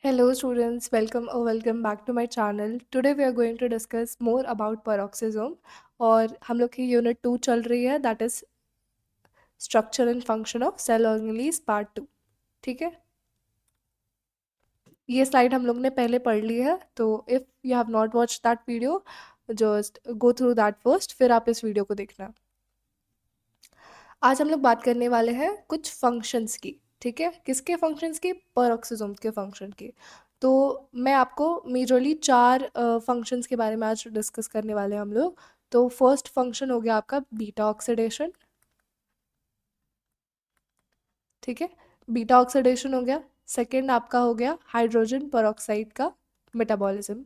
Hello students, welcome back to my channel. Today we are going to discuss more about paroxysm और हम लोग की unit 2 चल रही है that is structure and function of cell organelles part 2। ठीक है, ये स्लाइड हम लोग ने पहले पढ़ ली है, तो if you have not watch that video just go through that first, फिर आप इस वीडियो को देखना। आज हम लोग बात करने वाले हैं कुछ फंक्शंस की। ठीक है, किसके फंक्शंस की? paroxysm के फंक्शन की। तो मैं आपको मेजरली 4 फंक्शंस के बारे में आज डिस्कस करने वाले हैं हम लोग। तो फर्स्ट फंक्शन हो गया आपका बीटा ऑक्सीडेशन। ठीक है, बीटा ऑक्सीडेशन हो गया। सेकंड आपका हो गया हाइड्रोजन पेरोक्साइड का मेटाबॉलिज्म।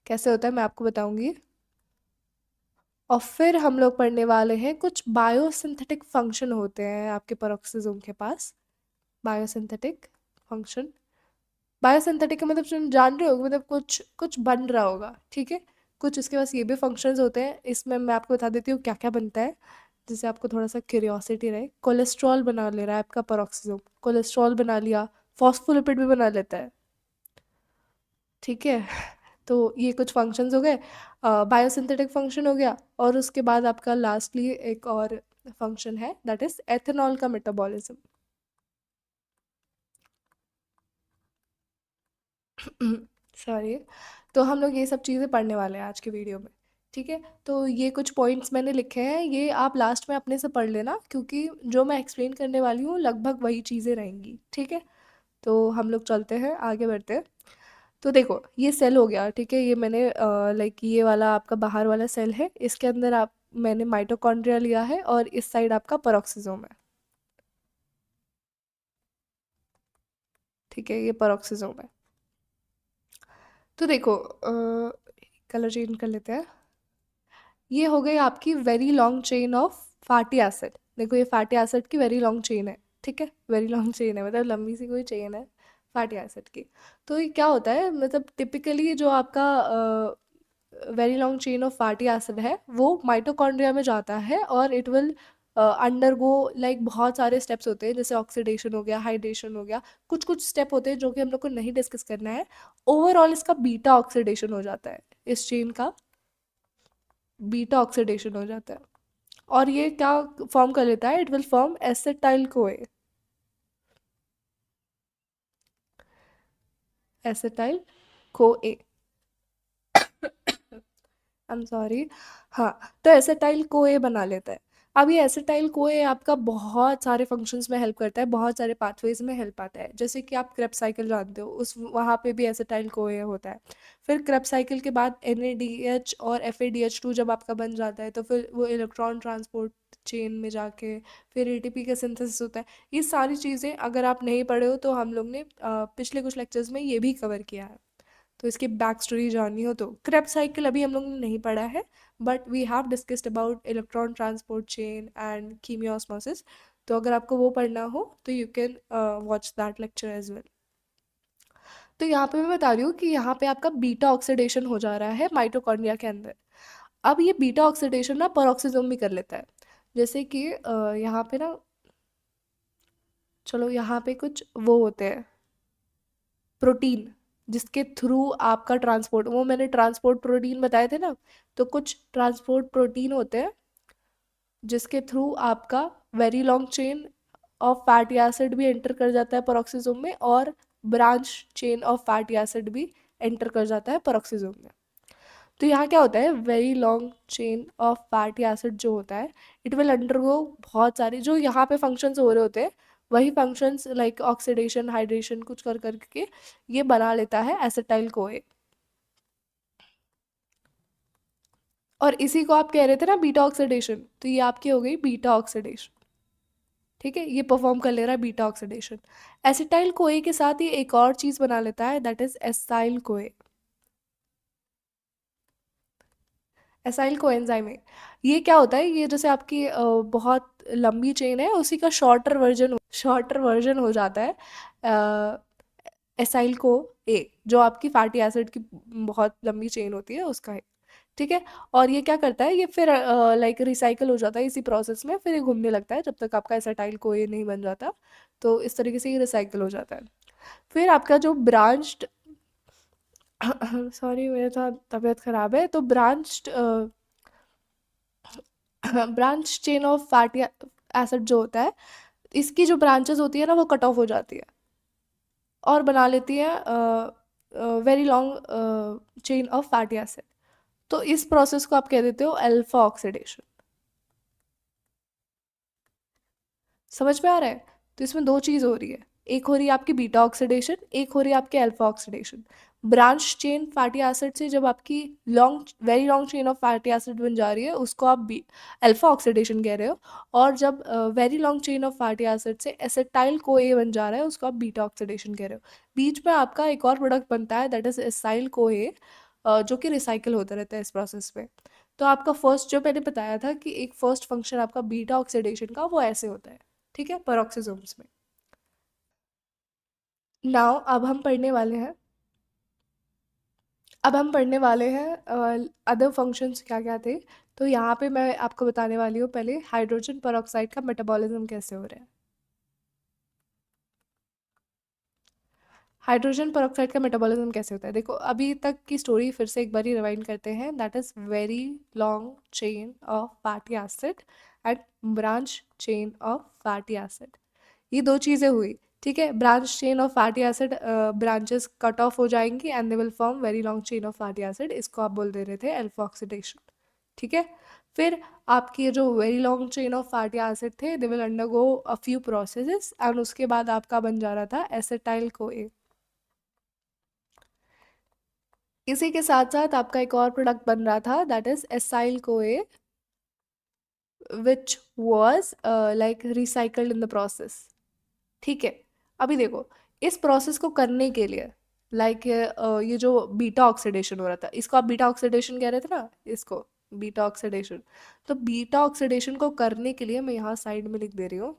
कैसे होता है मैं आपको बताऊंगी। और फिर हम लोग पढ़ने वाले हैं कुछ बायोसिंथेटिक फंक्शन होते हैं आपके पेरोक्सिज्म के पास। बायोसिंथेटिक फंक्शन, बायोसिंथेटिक का मतलब तुम जान रहे हो, मतलब कुछ कुछ बन रहा होगा। ठीक है, कुछ इसके पास ये भी फंक्शंस होते हैं। इसमें मैं आपको बता देती हूँ क्या क्या बनता है, जिससे आपको थोड़ा सा क्यूरियोसिटी रहे। कोलेस्ट्रॉल बना ले रहा है आपका पेरोक्सिज्म, कोलेस्ट्रॉल बना लिया, फॉस्फोलिपिड भी बना लेता है। ठीक है, तो ये कुछ फंक्शंस हो गए, बायोसिंथेटिक फंक्शन हो गया। और उसके बाद आपका लास्टली एक और फंक्शन है दैट इज एथेनॉल का मेटाबॉलिज्म। सॉरी। तो हम लोग ये सब चीज़ें पढ़ने वाले हैं आज के वीडियो में। ठीक है, तो ये कुछ पॉइंट्स मैंने लिखे हैं, ये आप लास्ट में अपने से पढ़ लेना, क्योंकि जो मैं एक्सप्लेन करने वाली हूँ लगभग वही चीज़ें रहेंगी। ठीक है, तो हम लोग चलते हैं, आगे बढ़ते हैं। तो देखो, ये सेल हो गया। ठीक है, ये मैंने लाइक ये वाला आपका बाहर वाला सेल है, इसके अंदर आप मैंने माइटोकॉन्ड्रिया लिया है और इस साइड आपका पेरोक्सिसोम है। ठीक है, ये पेरोक्सिसोम है। तो देखो, कलर चेंज कर लेते हैं। ये हो गई आपकी very long chain of fatty acid. देखो, ये फैटी एसिड की वेरी लॉन्ग चेन है। ठीक है, वेरी लॉन्ग चेन है, मतलब लंबी सी कोई चेन है फैटी एसिड की। तो ये क्या होता है, मतलब टिपिकली जो आपका very long chain of fatty acid है वो माइटोकॉन्ड्रिया में जाता है और इट विल अंडरगो लाइक बहुत सारे स्टेप्स होते हैं, जैसे ऑक्सीडेशन हो गया, हाइड्रेशन हो गया। कुछ कुछ स्टेप होते हैं जो कि हम लोग को नहीं डिस्कस करना है। ओवरऑल इसका बीटा ऑक्सीडेशन हो जाता है, इस चेन का बीटा ऑक्सीडेशन हो जाता है। और ये क्या फॉर्म कर लेता है, it will form acetyl CoA. Acetyl CoA, I am sorry. हाँ, तो एसिटाइल कोए बना लेता है। अब ये एसिटाइल कोए आपका बहुत सारे फंक्शंस में हेल्प करता है, बहुत सारे पाथवेज में हेल्प आता है। जैसे कि आप क्रेब साइकिल जानते हो, उस वहाँ पे भी एसिटाइल कोए होता है। फिर क्रेब साइकिल के बाद NADH और FADH2 जब आपका बन जाता है, तो फिर वो इलेक्ट्रॉन ट्रांसपोर्ट चेन में जाके फिर ATP का सिंथेसिस होता है। ये सारी चीज़ें अगर आप नहीं पढ़े हो तो हम लोग ने पिछले कुछ लेक्चर्स में ये भी कवर किया है। तो इसकी बैक स्टोरी जाननी हो तो क्रेब साइकिल अभी हम लोग ने नहीं पढ़ा है, but we have discussed about electron transport chain and chemiosmosis. तो अगर आपको वो पढ़ना हो तो you can watch that lecture as well. तो यहाँ पे मैं बता रही हूँ कि यहाँ पे आपका बीटा ऑक्सीडेशन हो जा रहा है माइटोकॉन्ड्रिया के अंदर। अब ये बीटा ऑक्सीडेशन ना पेरोक्सिज्म भी कर लेता है। जैसे कि यहाँ पे ना, चलो यहाँ पे कुछ वो होते हैं प्रोटीन, जिसके थ्रू आपका ट्रांसपोर्ट, वो मैंने ट्रांसपोर्ट प्रोटीन बताए थे ना। तो कुछ ट्रांसपोर्ट प्रोटीन होते हैं जिसके थ्रू आपका very long chain of fatty acid भी एंटर कर जाता है पेरोक्सिज्म में, और branch chain of fatty acid भी एंटर कर जाता है पेरोक्सिज्म में। तो यहाँ क्या होता है, very long chain of fatty acid जो होता है, इट विल अंडरगो बहुत सारे जो यहाँ पे फंक्शंस हो रहे होते हैं, वही फंक्शंस लाइक ऑक्सीडेशन, हाइड्रेशन कुछ कर करके ये बना लेता है एसिटाइल कोए। और इसी को आप कह रहे थे ना बीटा ऑक्सीडेशन, तो ये आपकी हो गई बीटा ऑक्सीडेशन। ठीक है, ये परफॉर्म कर ले रहा है बीटा ऑक्सीडेशन। एसिटाइल कोए के साथ ये एक और चीज बना लेता है दैट इज एसाइल कोए। एसाइल कोएंजाइम है। ये क्या होता है, ये जैसे आपकी बहुत लंबी चेन है उसी का शॉर्टर वर्जन हो जाता है एसाइल को ए, जो आपकी फैटी एसिड की बहुत लंबी चेन होती है उसका है। ठीक है, और ये क्या करता है, ये फिर लाइक रिसाइकल हो जाता है इसी प्रोसेस में, फिर ये घूमने लगता है जब तक आपका एसिटाइल को ये नहीं बन जाता। तो इस तरीके से ये रिसाइकल हो जाता है। फिर आपका जो ब्रांच्ड सॉरी मेरा थोड़ा तबीयत खराब है, तो branched branch chain of fatty acid जो होता है, इसकी जो ब्रांचेस होती है ना वो कट ऑफ हो जाती है और बना लेती है very long chain of fatty acid. तो इस प्रोसेस को आप कह देते हो अल्फा ऑक्सीडेशन। समझ में आ रहा है? तो इसमें दो चीज़ हो रही है, एक हो रही है आपकी बीटा ऑक्सीडेशन, एक हो रही है आपके alpha oxidation. Branch chain fatty acid से जब आपकी long very long chain of fatty acid बन जा रही है उसको आप बी अल्फा ऑक्सीडेशन कह रहे हो। और जब very long chain of fatty acid से एसिटाइल को ए बन जा रहा है उसको आप बीटा ऑक्सीडेशन कह रहे हो। बीच में आपका एक और प्रोडक्ट बनता है दैट इज एसाइल को ए, जो कि रिसाइकिल होता रहता है इस प्रोसेस में। तो आपका फर्स्ट जो मैंने बताया था कि एक फर्स्ट फंक्शन आपका बीटा ऑक्सीडेशन का वो ऐसे होता है, ठीक है, पेरोक्सिसोम्स में। नाउ अब हम पढ़ने वाले हैं अदर फंक्शंस क्या क्या थे। तो यहाँ पे मैं आपको बताने वाली हूँ पहले हाइड्रोजन पेरोक्साइड का मेटाबॉलिज्म कैसे हो रहा है। हाइड्रोजन पेरोक्साइड का मेटाबॉलिज्म कैसे होता है, देखो अभी तक की स्टोरी फिर से एक बार ही रिवाइंड करते हैं। That is very long chain of fatty acid and branch chain of fatty acid, ये दो चीज़ें हुई। ठीक है, branch chain of fatty acid branches cut off हो जाएंगी and they will form very long chain of fatty acid, इसको आप बोल दे रहे थे अल्फा ऑक्सीडेशन। ठीक है, फिर आपकी ये जो very long chain of fatty acid थे they will undergo a few processes and उसके बाद आपका बन जा रहा था एसिटाइल कोए। इसी के साथ साथ आपका एक और प्रोडक्ट बन रहा था दैट इज एसाइल कोए, which was like recycled in the process. ठीक है, अभी देखो इस प्रोसेस को करने के लिए लाइक ये जो बीटा ऑक्सीडेशन हो रहा था इसको आप बीटा ऑक्सीडेशन कह रहे थे ना, इसको बीटा ऑक्सीडेशन। तो बीटा ऑक्सीडेशन को करने के लिए मैं यहाँ साइड में लिख दे रही हूँ,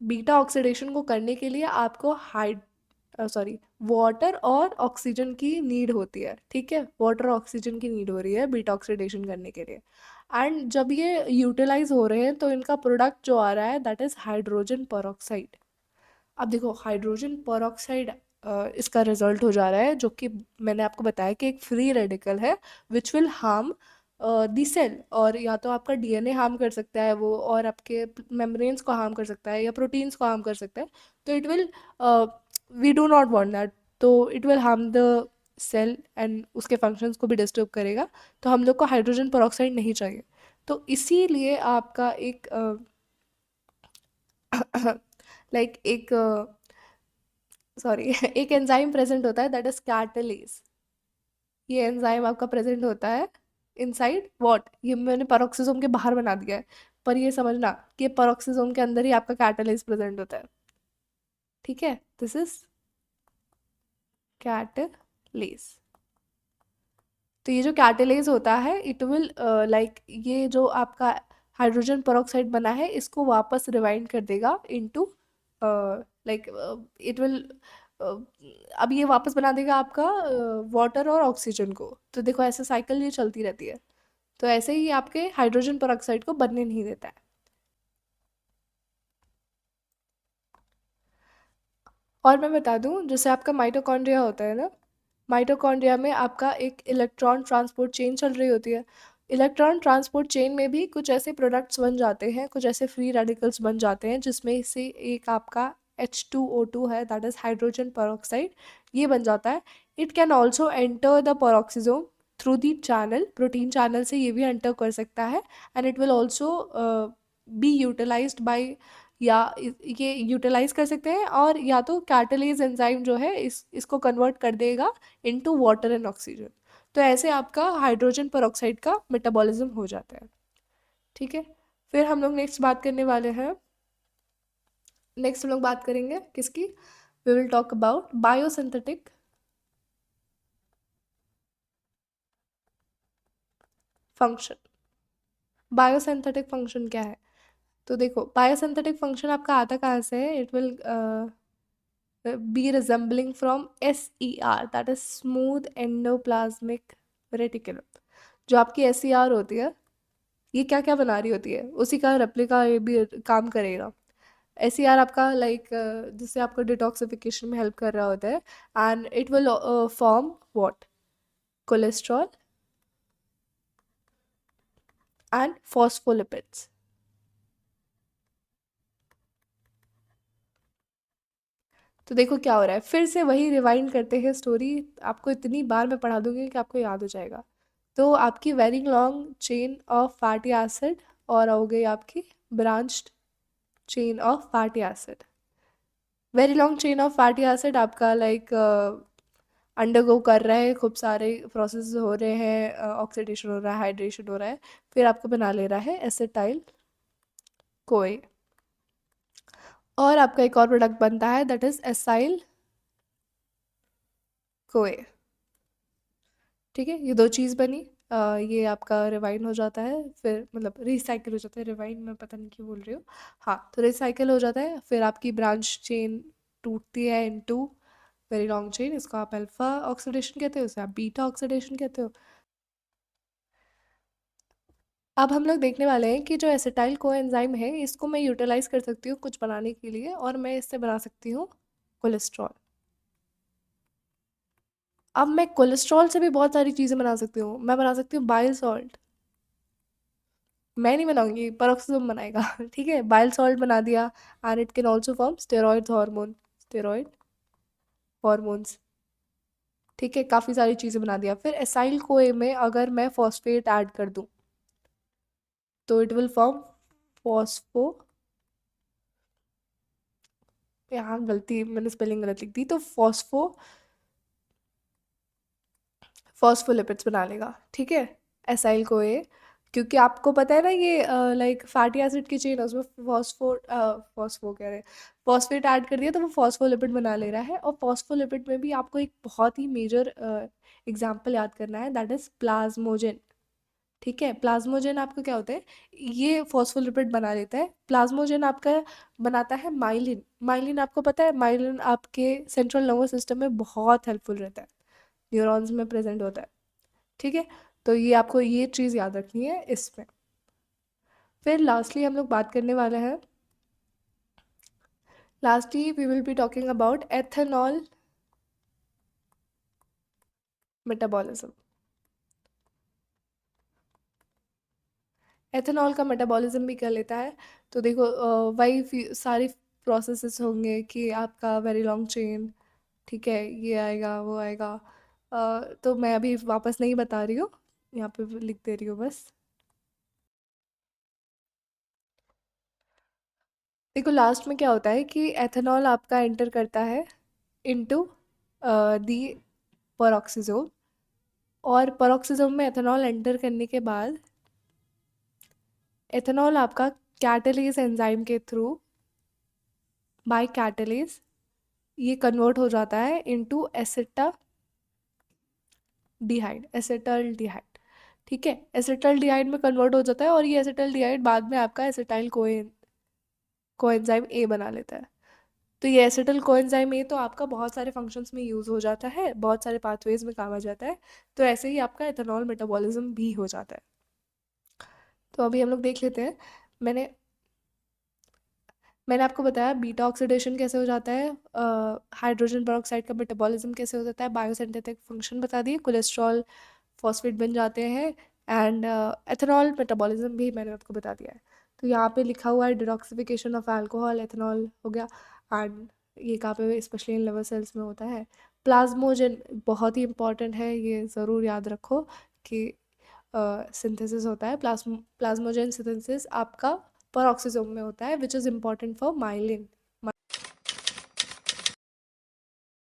बीटा ऑक्सीडेशन को करने के लिए आपको हाइड सॉरी वाटर और ऑक्सीजन की नीड होती है। ठीक है, वाटर और ऑक्सीजन की नीड हो रही है बीटा ऑक्सीडेशन करने के लिए। एंड जब ये यूटिलाइज हो रहे हैं तो इनका प्रोडक्ट जो आ रहा है दैट इज हाइड्रोजन पेरोक्साइड। अब देखो हाइड्रोजन पेरोक्साइड इसका रिजल्ट हो जा रहा है जो कि मैंने आपको बताया कि एक फ्री रेडिकल है which will harm the cell, और या तो आपका डीएनए हार्म कर सकता है वो, और आपके मेम्ब्रेन्स को हार्म कर सकता है या प्रोटीन्स को हार्म कर सकता है। तो it will we do not want that, तो it will harm the cell and उसके फंक्शंस को भी डिस्टर्ब करेगा। तो हम लोग को हाइड्रोजन पेरोक्साइड नहीं चाहिए। तो इसीलिए आपका एक लाइक एक सॉरी एक एंजाइम प्रेजेंट होता है दैट इज कैटलेज। ये एंजाइम आपका प्रेजेंट होता है इनसाइड व्हाट, ये मैंने पेरोक्सिसोम के बाहर बना दिया है, पर ये समझना कि पेरोक्सिसोम के अंदर ही आपका कैटलेज प्रेजेंट होता है। ठीक है, दिस इज कैटलेज। तो ये जो कैटलेज होता है इट विल लाइक ये जो आपका हाइड्रोजन पेरोक्साइड बना है इसको वापस रिवाइंड कर देगा इनटू लाइक इट विल अब ये वापस बना देगा आपका वाटर और ऑक्सीजन को। तो देखो ऐसे साइकिल ये चलती रहती है। तो ऐसे ही आपके हाइड्रोजन पेरोक्साइड को बनने नहीं देता है। और मैं बता दूं जैसे आपका माइटोकॉन्ड्रिया होता है ना, माइटोकॉन्ड्रिया में आपका एक इलेक्ट्रॉन ट्रांसपोर्ट चेन चल रही होती है। इलेक्ट्रॉन ट्रांसपोर्ट चेन में भी कुछ ऐसे प्रोडक्ट्स बन जाते हैं, कुछ ऐसे फ्री रेडिकल्स बन जाते हैं जिसमें से एक आपका H2O2 है दैट इज हाइड्रोजन पेरोक्साइड, ये बन जाता है। It can also enter the peroxisome through the channel, protein channel से ये भी एंटर कर सकता है। And it will also be utilized by, या ये यूटिलाइज कर सकते हैं, और या तो कैटलेज एंजाइम जो है इसको कन्वर्ट कर देगा इनटू वाटर एंड ऑक्सीजन। तो ऐसे आपका हाइड्रोजन पेरोक्साइड का मेटाबॉलिज्म हो जाता है। ठीक है, फिर हम लोग नेक्स्ट बात करने वाले हैं, नेक्स्ट हम लोग बात करेंगे किसकी, we will talk about biosynthetic function. Biosynthetic function क्या है, तो देखो बायोसिंथेटिक फंक्शन आपका आता कहाँ से है, it will be resembling from SER that is smooth endoplasmic reticulum। जो आपकी SER होती है ये क्या क्या बना रही होती है उसी का रेप्लिका ये भी काम करेगा। SCR आपका लाइक जिससे आपको डिटॉक्सिफिकेशन में हेल्प कर रहा होता है, and it will form what, cholesterol and phospholipids. तो देखो क्या हो रहा है, फिर से वही रिवाइंड करते हैं स्टोरी। आपको इतनी बार मैं पढ़ा दूंगी कि आपको याद हो जाएगा। तो आपकी very long chain of fatty acid और हो गई आपकी branched chain of fatty acid. Very long chain of fatty acid आपका लाइक अंडरगो कर रहा है, खूब सारे प्रोसेस हो रहे हैं, ऑक्सीडेशन हो रहा है, हाइड्रेशन हो रहा है, फिर आपको बना ले रहा है एसिटाइल कोए। और आपका एक और प्रोडक्ट बनता है दैट इज एसाइल कोए। ठीक है, ये दो चीज़ बनी। ये आपका रिवाइन हो जाता है, फिर मतलब रिसाइकिल हो जाता है, रिवाइन मैं पता नहीं क्यों बोल रही हूँ। हाँ, तो रिसाइकिल हो जाता है, फिर आपकी ब्रांच चेन टूटती है इनटू वेरी लॉन्ग चेन। इसको आप अल्फा ऑक्सीडेशन कहते हो, इसे आप बीटा ऑक्सीडेशन कहते हो। अब हम लोग देखने वाले हैं कि जो एसिटाइल कोएंजाइम है, इसको मैं यूटिलाइज कर सकती हूँ कुछ बनाने के लिए, और मैं इससे बना सकती हूँ कोलेस्ट्रॉल। अब मैं कोलेस्ट्रॉल से भी बहुत सारी चीज़ें बना सकती हूँ। मैं बना सकती हूँ बाइल सॉल्ट। मैं नहीं बनाऊंगी, पेरोक्सिसम बनाएगा। ठीक है, बाइल सॉल्ट बना दिया। And it can also form steroid hormone, steroid hormones. ठीक है, काफ़ी सारी चीज़ें बना दिया। फिर एसाइल कोए में अगर मैं फॉस्फेट ऐड कर दूं, तो इट विल फॉर्म फॉस्फो, यहाँ गलती, मैंने स्पेलिंग गलत लिख दी, तो फॉस्फोलिपिड्स बना लेगा। ठीक है, एसाइल को ए, क्योंकि आपको पता है ना ये लाइक फैटी एसिड की चेन है, उसमें फॉस्फो कह रहे हैं, फॉस्फेट ऐड कर दिया तो वो फॉस्फोलिपिड बना ले रहा है। और फॉस्फोलिपिड में भी आपको एक बहुत ही मेजर एग्जाम्पल याद करना है, दैट इज प्लाज्मोजेन। ठीक है, प्लाज्मोजेन आपका क्या होता है, ये फॉस्फोलिपिड बना लेता है। प्लाज्मोजेन आपका बनाता है माइलिन। माइलिन आपको पता है, माइलिन आपके सेंट्रल नर्वस सिस्टम में बहुत हेल्पफुल रहता है, न्यूरॉन्स में प्रेजेंट होता है। ठीक है, तो ये आपको ये चीज़ याद रखनी है इसमें। फिर लास्टली हम लोग बात करने वाले हैं, lastly we will be talking about ethanol metabolism. Ethanol का मेटाबॉलिज्म भी कर लेता है। तो देखो वही सारी प्रोसेसेस होंगे कि आपका वेरी लॉन्ग चेन, ठीक है, ये आएगा वो आएगा। तो मैं अभी वापस नहीं बता रही हूँ, यहाँ पे लिख दे रही हूँ बस। देखो लास्ट में क्या होता है कि एथेनॉल आपका एंटर करता है इनटू दी पेरोक्सिसोम। और पेरोक्सिसोम में एथेनॉल एंटर करने के बाद एथेनॉल आपका कैटलेज एंजाइम के थ्रू, बाय कैटलेज, ये कन्वर्ट हो जाता है इनटू एसिटल्डिहाइड। ठीक है, एसिटल्डिहाइड में कन्वर्ट हो जाता है, और ये एसिटल्डिहाइड बाद में आपका एसिटाइल कोएंजाइम ए बना लेता है। तो ये एसिटल कोएंजाइम ए तो आपका बहुत सारे फंक्शंस में यूज़ हो जाता है, बहुत सारे पाथवेज में काम आ जाता है। तो ऐसे ही आपका एथेनॉल मेटाबॉलिज्म भी हो जाता है। तो अभी हम लोग देख लेते हैं। मैंने मैंने आपको बताया बीटा ऑक्सीडेशन कैसे हो जाता है, हाइड्रोजन पेरोक्साइड का मेटाबॉलिज्म कैसे हो जाता है, बायोसिंथेटिक फंक्शन बता दिए, कोलेस्ट्रॉल फॉस्फेट बन जाते हैं, एंड एथेनॉल मेटाबॉलिज्म भी मैंने आपको बता दिया है। तो यहाँ पे लिखा हुआ है डिटॉक्सिफिकेशन ऑफ अल्कोहल, एथेनॉल हो गया। एंड ये कहाँ पे स्पेशली इन लिवर सेल्स में होता है। प्लाज्मोजन बहुत ही इंपॉर्टेंट है, ये ज़रूर याद रखो कि सिंथेसिस होता है, प्लाज्मोजेन सिंथेसिस आपका पेरोक्सिसोम में होता है, which is important for myelin.